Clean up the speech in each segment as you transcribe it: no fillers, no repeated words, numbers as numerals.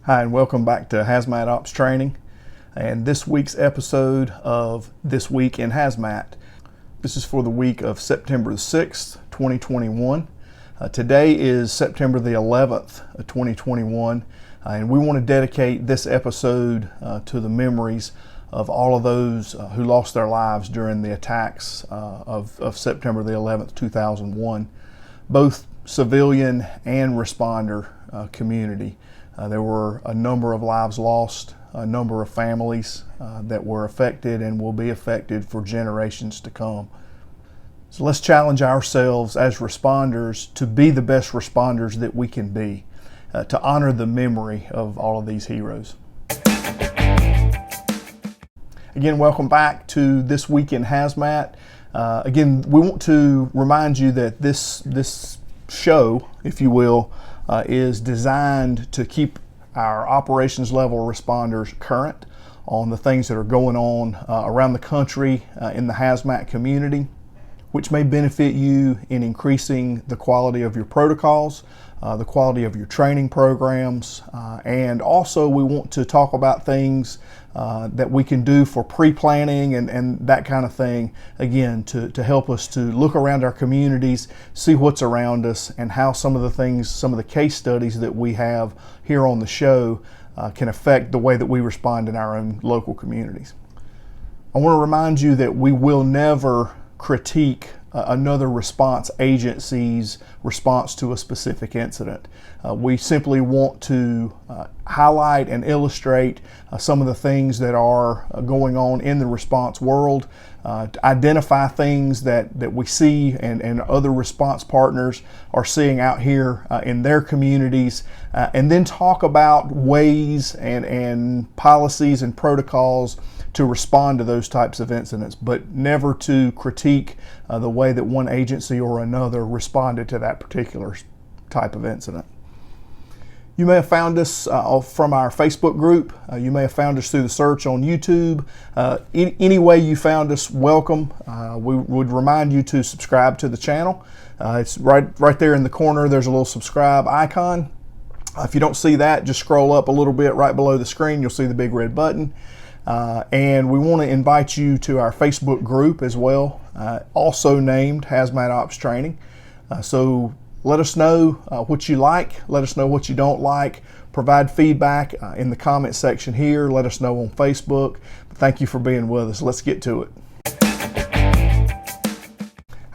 Hi, and welcome back to HazMat Ops Training and this week's episode of This Week in HazMat. This is for the week of September the 6th, 2021. Today is September the 11th, 2021, and we want to dedicate this episode to the memories of all of those who lost their lives during the attacks of September the 11th, 2001, both civilian and responder community. There were a number of lives lost, a number of families that were affected and will be affected for generations to come. So let's challenge ourselves as responders to be the best responders that we can be, to honor the memory of all of these heroes. Again, welcome back to This Week in HazMat. Again, we want to remind you that this show, if you will, is designed to keep our operations level responders current on the things that are going on around the country in the HazMat community, which may benefit you in increasing the quality of your protocols, the quality of your training programs, and also we want to talk about things that we can do for pre-planning and that kind of thing, again, to help us to look around our communities, see what's around us, and how some of the case studies that we have here on the show can affect the way that we respond in our own local communities. I want to remind you that we will never critique another response agency's response to a specific incident. We simply want to highlight and illustrate some of the things that are going on in the response world, to identify things that we see and other response partners are seeing out here in their communities, and then talk about ways and policies and protocols to respond to those types of incidents, but never to critique the way that one agency or another responded to that particular type of incident. You may have found us from our Facebook group. You may have found us through the search on YouTube. Any way you found us, welcome. We would remind you to subscribe to the channel. It's right there in the corner. There's a little subscribe icon. If you don't see that, just scroll up a little bit right below the screen. You'll see the big red button. And we want to invite you to our Facebook group as well, also named HazMat Ops Training. So let us know what you like, let us know what you don't like, provide feedback in the comment section here, let us know on Facebook. Thank you for being with us. Let's get to it.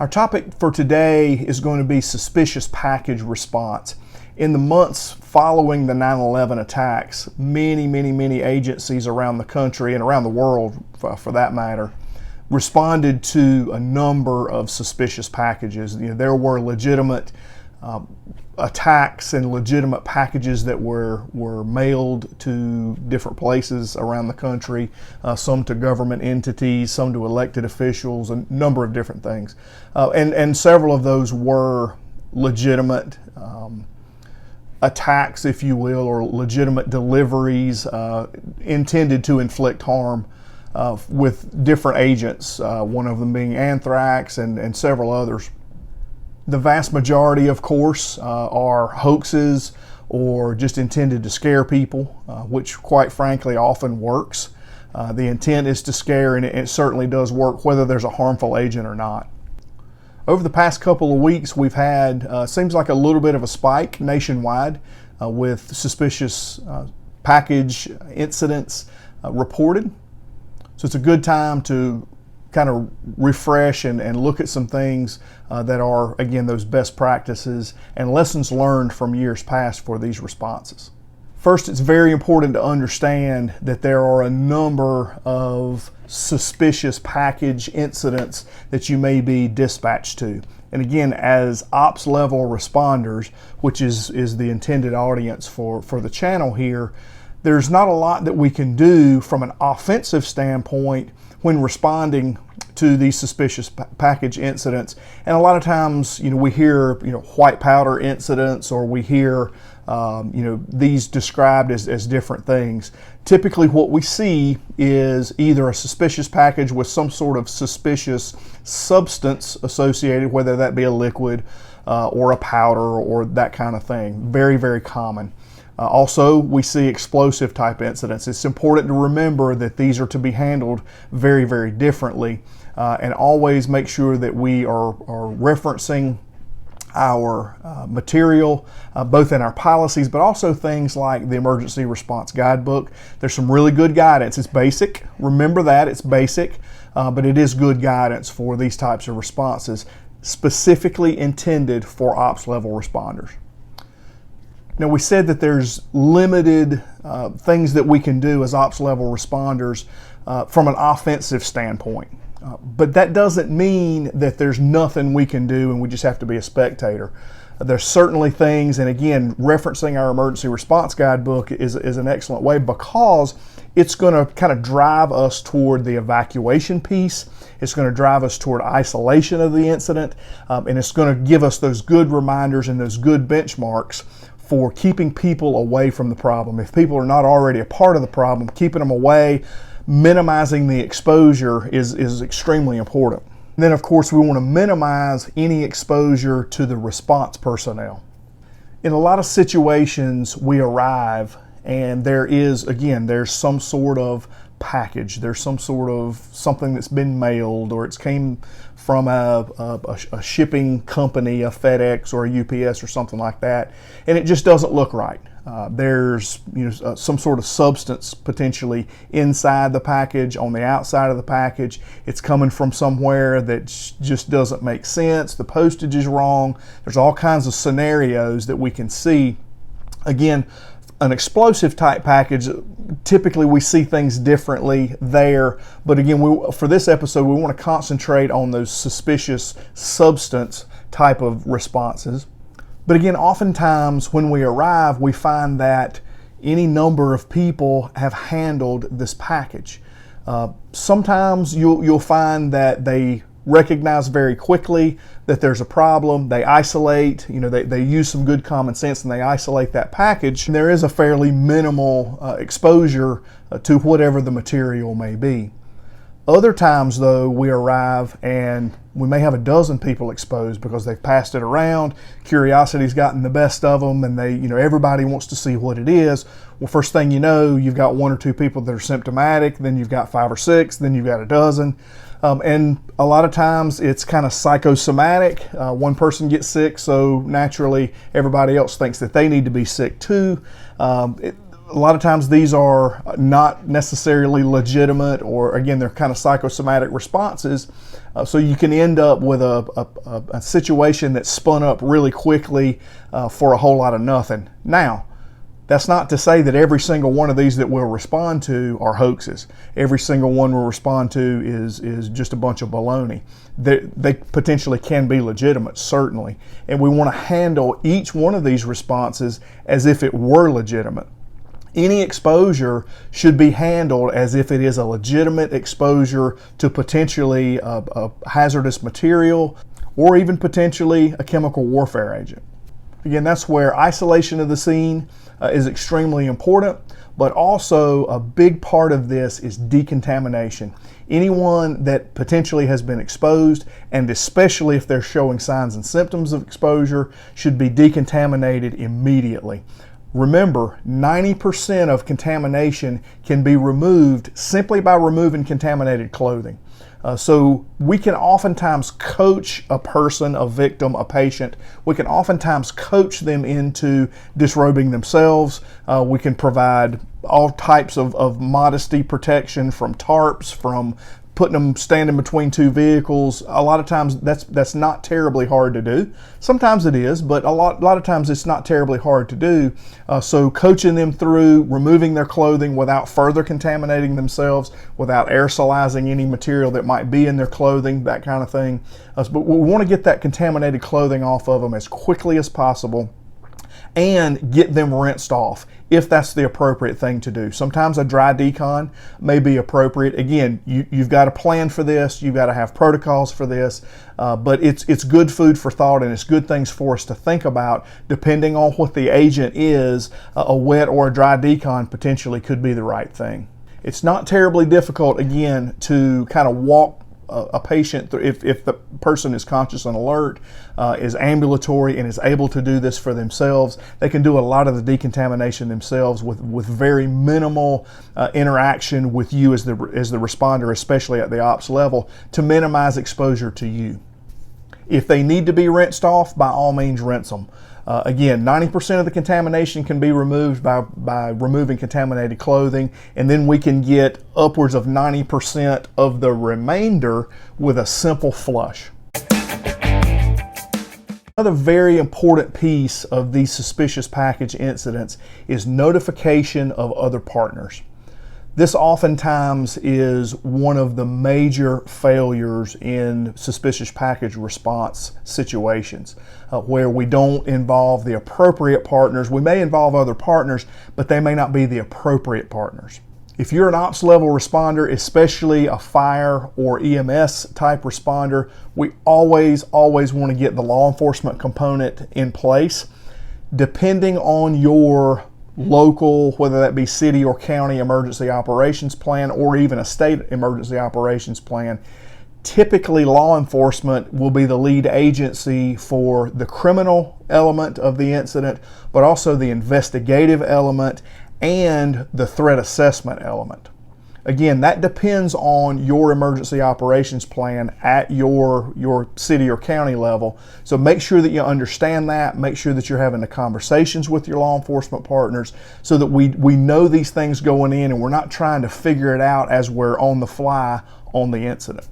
Our topic for today is going to be suspicious package response. In the months following the 9/11 attacks, many agencies around the country and around the world, for that matter, responded to a number of suspicious packages. There were legitimate attacks and legitimate packages that were mailed to different places around the country, some to government entities, some to elected officials, a number of different things. And several of those were legitimate attacks, if you will, or legitimate deliveries intended to inflict harm with different agents, one of them being anthrax and several others. The vast majority, of course, are hoaxes or just intended to scare people, which quite frankly often works. The intent is to scare, and it certainly does work whether there's a harmful agent or not. Over the past couple of weeks, we've had, seems like a little bit of a spike nationwide with suspicious package incidents reported. So it's a good time to kind of refresh and look at some things that are, again, those best practices and lessons learned from years past for these responses. First, it's very important to understand that there are a number of suspicious package incidents that you may be dispatched to. And again, as ops level responders, which is the intended audience for the channel here, there's not a lot that we can do from an offensive standpoint when responding to these suspicious package incidents. And a lot of times, we hear, white powder incidents, or we hear, these described as different things. Typically what we see is either a suspicious package with some sort of suspicious substance associated, whether that be a liquid or a powder or that kind of thing. Very, very common. Also, we see explosive type incidents. It's important to remember that these are to be handled very, very differently, and always make sure that we are referencing our material, both in our policies, but also things like the Emergency Response Guidebook. There's some really good guidance. It's basic. Remember that, it's basic, but it is good guidance for these types of responses, specifically intended for ops level responders. Now, we said that there's limited things that we can do as ops level responders from an offensive standpoint. But that doesn't mean that there's nothing we can do and we just have to be a spectator. There's certainly things, and again, referencing our Emergency Response Guidebook is an excellent way, because it's going to kind of drive us toward the evacuation piece. It's going to drive us toward isolation of the incident, and it's going to give us those good reminders and those good benchmarks for keeping people away from the problem. If people are not already a part of the problem, keeping them away, minimizing the exposure is extremely important. And then, of course, we want to minimize any exposure to the response personnel. In a lot of situations, we arrive and there's some sort of package. There's some sort of something that's been mailed, or it's came from a shipping company, a FedEx or a UPS or something like that, and it just doesn't look right. There's some sort of substance potentially inside the package, on the outside of the package. It's coming from somewhere that just doesn't make sense. The postage is wrong. There's all kinds of scenarios that we can see. Again, an explosive type package, typically we see things differently there, but again, for this episode we want to concentrate on those suspicious substance type of responses. But again, oftentimes when we arrive, we find that any number of people have handled this package. Sometimes you'll find that they recognize very quickly that there's a problem. They isolate, they use some good common sense and they isolate that package. And there is a fairly minimal exposure to whatever the material may be. Other times, though, we arrive and we may have a dozen people exposed because they've passed it around. Curiosity's gotten the best of them, and everybody wants to see what it is. Well, first thing you know, you've got one or two people that are symptomatic, then you've got 5 or 6, then you've got a dozen. And a lot of times it's kind of psychosomatic. One person gets sick, so naturally everybody else thinks that they need to be sick too. A lot of times these are not necessarily legitimate, or again, they're kind of psychosomatic responses. So you can end up with a situation that's spun up really quickly for a whole lot of nothing. Now, that's not to say that every single one of these that we'll respond to are hoaxes. Every single one we'll respond to is just a bunch of baloney. They potentially can be legitimate, certainly. And we want to handle each one of these responses as if it were legitimate. Any exposure should be handled as if it is a legitimate exposure to potentially a hazardous material, or even potentially a chemical warfare agent. Again, that's where isolation of the scene is extremely important, but also a big part of this is decontamination. Anyone that potentially has been exposed, and especially if they're showing signs and symptoms of exposure, should be decontaminated immediately. Remember, 90% of contamination can be removed simply by removing contaminated clothing. So we can oftentimes coach a person, a victim, a patient. We can oftentimes coach them into disrobing themselves. We can provide all types of modesty protection, from tarps, from putting them standing between two vehicles. A lot of times that's not terribly hard to do. Sometimes it is, but a lot of times it's not terribly hard to do. So coaching them through removing their clothing without further contaminating themselves, without aerosolizing any material that might be in their clothing, that kind of thing. But we want to get that contaminated clothing off of them as quickly as possible and get them rinsed off if that's the appropriate thing to do. Sometimes a dry decon may be appropriate. Again, you've got to plan for this, you've got to have protocols for this, but it's good food for thought, and it's good things for us to think about. Depending on what the agent is, a wet or a dry decon potentially could be the right thing. It's not terribly difficult, again, to kind of walk a patient, if the person is conscious and alert, is ambulatory and is able to do this for themselves, they can do a lot of the decontamination themselves with very minimal interaction with you as the responder, especially at the ops level, to minimize exposure to you. If they need to be rinsed off, by all means rinse them. Again, 90% of the contamination can be removed by removing contaminated clothing, and then we can get upwards of 90% of the remainder with a simple flush. Another very important piece of these suspicious package incidents is notification of other partners. This oftentimes is one of the major failures in suspicious package response situations, where we don't involve the appropriate partners. We may involve other partners, but they may not be the appropriate partners. If you're an ops level responder, especially a fire or EMS type responder, we always want to get the law enforcement component in place. Depending on your local, whether that be city or county emergency operations plan or even a state emergency operations plan, typically law enforcement will be the lead agency for the criminal element of the incident, but also the investigative element and the threat assessment element. Again, that depends on your emergency operations plan at your city or county level. So make sure that you understand that. Make sure that you're having the conversations with your law enforcement partners so that we know these things going in and we're not trying to figure it out as we're on the fly on the incident.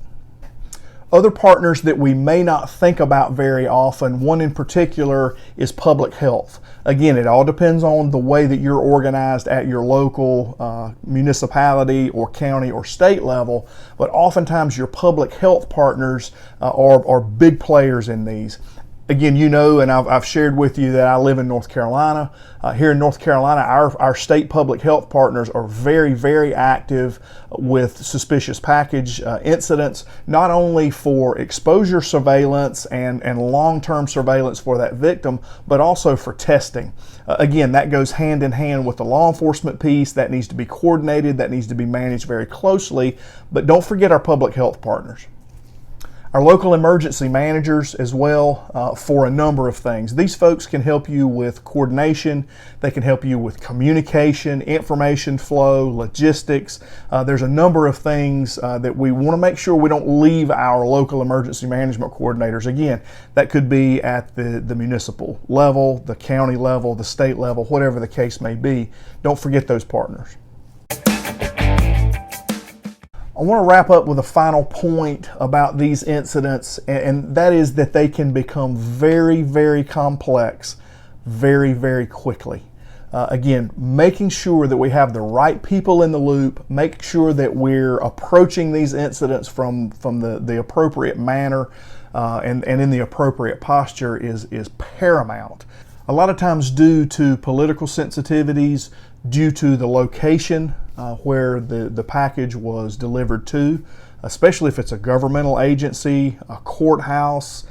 Other partners that we may not think about very often, one in particular is public health. Again, it all depends on the way that you're organized at your local municipality or county or state level, but oftentimes your public health partners are big players in these. Again, you know, and I've shared with you that I live in North Carolina. Here in North Carolina, our state public health partners are very active with suspicious package incidents, not only for exposure surveillance and long-term surveillance for that victim, but also for testing. Again, that goes hand in hand with the law enforcement piece. That needs to be coordinated, that needs to be managed very closely, but don't forget our public health partners. Our local emergency managers as well for a number of things. These folks can help you with coordination, they can help you with communication, information flow, logistics. There's a number of things that we want to make sure we don't leave our local emergency management coordinators. Again, that could be at the municipal level, the county level, the state level, whatever the case may be. Don't forget those partners. I want to wrap up with a final point about these incidents, and that is that they can become very complex very quickly. Again, making sure that we have the right people in the loop, make sure that we're approaching these incidents from the appropriate manner and in the appropriate posture is paramount. A lot of times due to political sensitivities, due to the location where the package was delivered to, especially if it's a governmental agency, a courthouse,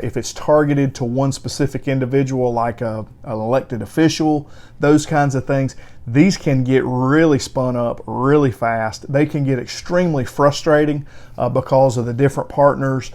if it's targeted to one specific individual like an elected official, those kinds of things, these can get really spun up really fast. They can get extremely frustrating because of the different partners.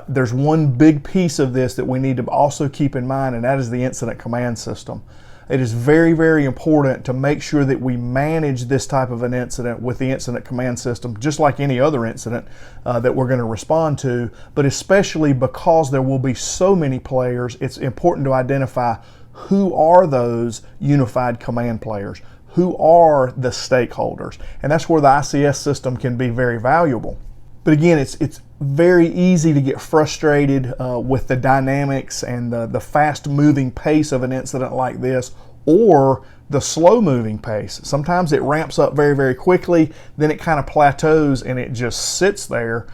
There's one big piece of this that we need to also keep in mind, and that is the incident command system. It is very important to make sure that we manage this type of an incident with the incident command system, just like any other incident that we're going to respond to, but especially because there will be so many players, it's important to identify who are those unified command players, who are the stakeholders, and that's where the ICS system can be very valuable. But again, it's very easy to get frustrated with the dynamics and the fast-moving pace of an incident like this, or the slow-moving pace. Sometimes it ramps up very quickly, then it kind of plateaus and it just sits there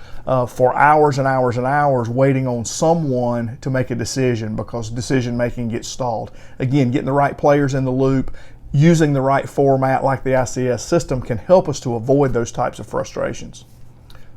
for hours and hours waiting on someone to make a decision because decision-making gets stalled. Again, getting the right players in the loop, using the right format like the ICS system can help us to avoid those types of frustrations.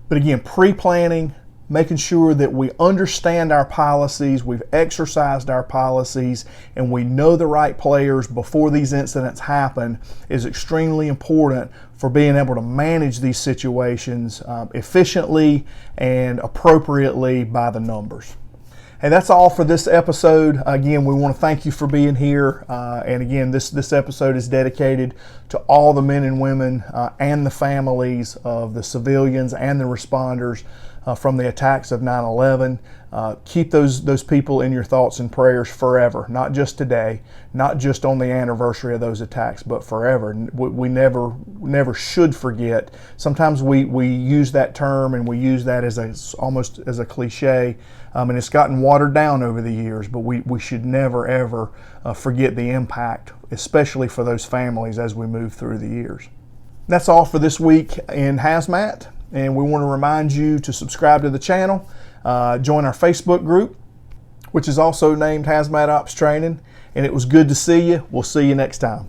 But again, pre-planning, making sure that we understand our policies, we've exercised our policies, and we know the right players before these incidents happen is extremely important for being able to manage these situations efficiently and appropriately by the numbers. Hey, that's all for this episode. Again, we want to thank you for being here. And again, this episode is dedicated to all the men and women and the families of the civilians and the responders from the attacks of 9/11. Keep those people in your thoughts and prayers forever, not just today, not just on the anniversary of those attacks, but forever. We never should forget. Sometimes we use that term and we use that as almost as a cliche, and it's gotten watered down over the years, but we should never ever forget the impact, especially for those families as we move through the years. That's all for this week in HazMat, and we want to remind you to subscribe to the channel, join our Facebook group, which is also named HazMat Ops Training, and it was good to see you. We'll see you next time.